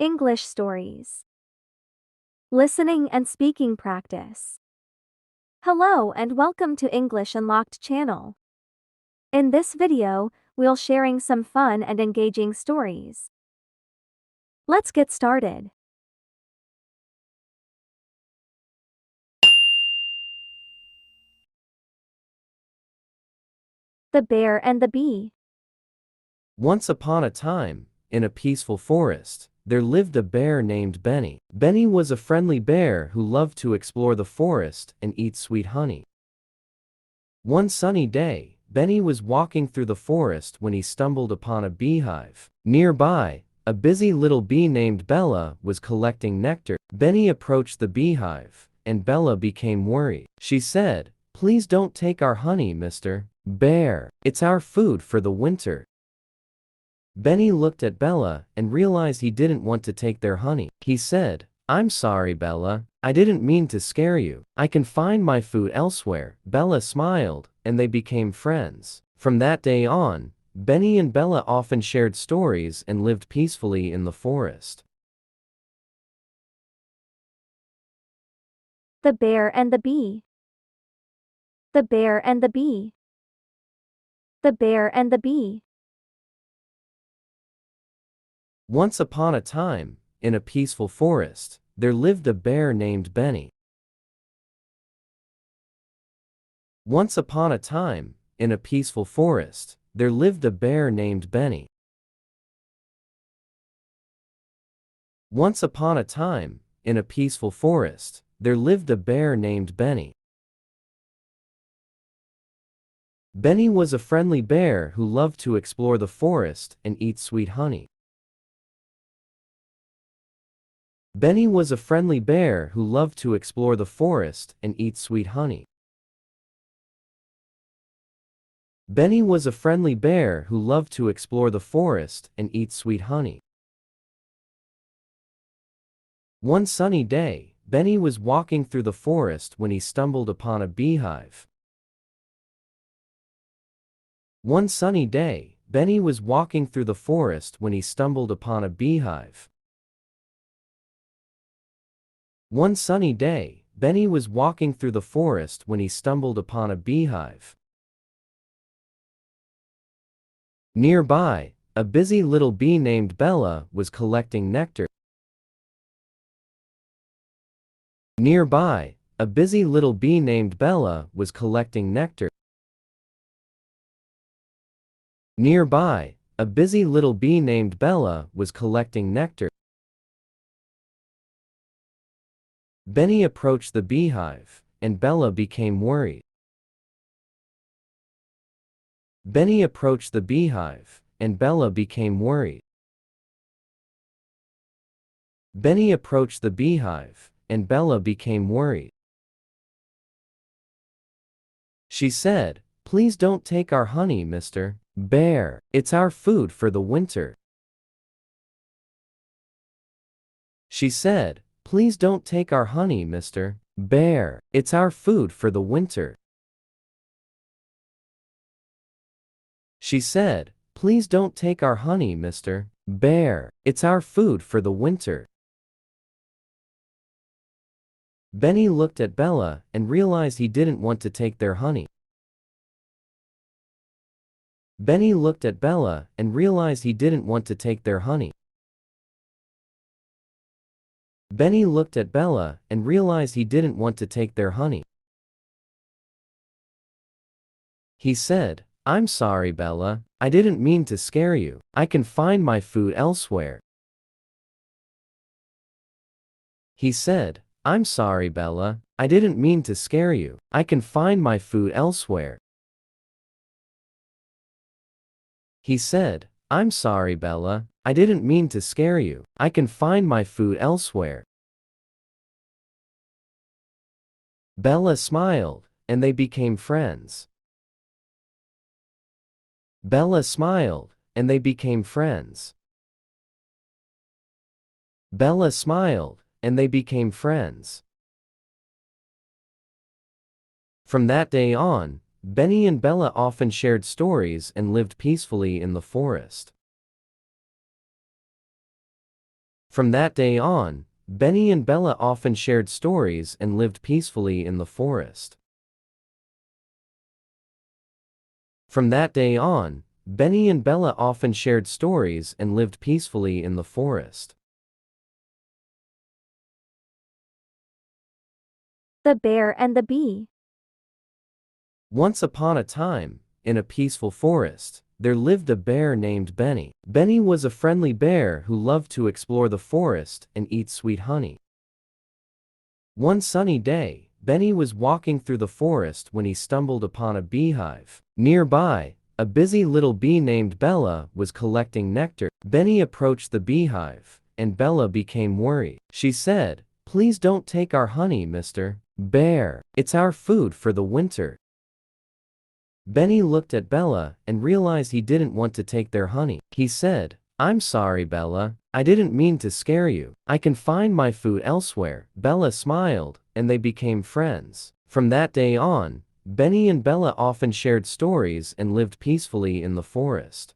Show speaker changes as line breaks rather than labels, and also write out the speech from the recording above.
English stories. Listening and speaking practice. Hello and welcome to English Unlocked channel. In this video, we'll sharing some fun and engaging stories. Let's get started. The Bear and the Bee.
Once upon a time, in a peaceful forest, there lived a bear named Benny. Benny was a friendly bear who loved to explore the forest and eat sweet honey. One sunny day, Benny was walking through the forest when he stumbled upon a beehive. Nearby, a busy little bee named Bella was collecting nectar. Benny approached the beehive, and Bella became worried. She said, "Please don't take our honey, Mr. Bear. It's our food for the winter." Benny looked at Bella and realized he didn't want to take their honey. He said, "I'm sorry, Bella. I didn't mean to scare you. I can find my food elsewhere." Bella smiled, and they became friends. From that day on, Benny and Bella often shared stories and lived peacefully in the forest.
The Bear and the Bee. The Bear and the Bee. The Bear and the Bee.
Once upon a time, in a peaceful forest, there lived a bear named Benny. Once upon a time, in a peaceful forest, there lived a bear named Benny. Once upon a time, in a peaceful forest, there lived a bear named Benny. Benny was a friendly bear who loved to explore the forest and eat sweet honey. Benny was a friendly bear who loved to explore the forest and eat sweet honey. Benny was a friendly bear who loved to explore the forest and eat sweet honey. One sunny day, Benny was walking through the forest when he stumbled upon a beehive. One sunny day, Benny was walking through the forest when he stumbled upon a beehive. One sunny day, Benny was walking through the forest when he stumbled upon a beehive. Nearby, a busy little bee named Bella was collecting nectar. Nearby, a busy little bee named Bella was collecting nectar. Nearby, a busy little bee named Bella was collecting nectar. Benny approached the beehive, and Bella became worried. Benny approached the beehive, and Bella became worried. Benny approached the beehive, and Bella became worried. She said, "Please don't take our honey, Mr. Bear. It's our food for the winter." She said, "Please don't take our honey, Mr. Bear. It's our food for the winter." She said, "Please don't take our honey, Mr. Bear. It's our food for the winter." Benny looked at Bella and realized he didn't want to take their honey. Benny looked at Bella and realized he didn't want to take their honey. Benny looked at Bella and realized he didn't want to take their honey. He said, "I'm sorry, Bella. I didn't mean to scare you. I can find my food elsewhere." He said, "I'm sorry, Bella. I didn't mean to scare you. I can find my food elsewhere." He said, "I'm sorry, Bella. I didn't mean to scare you. I can find my food elsewhere." Bella smiled, and they became friends. Bella smiled, and they became friends. Bella smiled, and they became friends. From that day on, Benny and Bella often shared stories and lived peacefully in the forest. From that day on, Benny and Bella often shared stories and lived peacefully in the forest. From that day on, Benny and Bella often shared stories and lived peacefully in the forest.
The bear and the bee.
Once upon a time, in a peaceful forest, there lived a bear named Benny. Benny was a friendly bear who loved to explore the forest and eat sweet honey. One sunny day, Benny was walking through the forest when he stumbled upon a beehive. Nearby, a busy little bee named Bella was collecting nectar. Benny approached the beehive, and Bella became worried. She said, "Please don't take our honey, Mr. Bear. It's our food for the winter." Benny looked at Bella and realized he didn't want to take their honey. He said, "I'm sorry, Bella. I didn't mean to scare you. I can find my food elsewhere." Bella smiled, and they became friends. From that day on, Benny and Bella often shared stories and lived peacefully in the forest.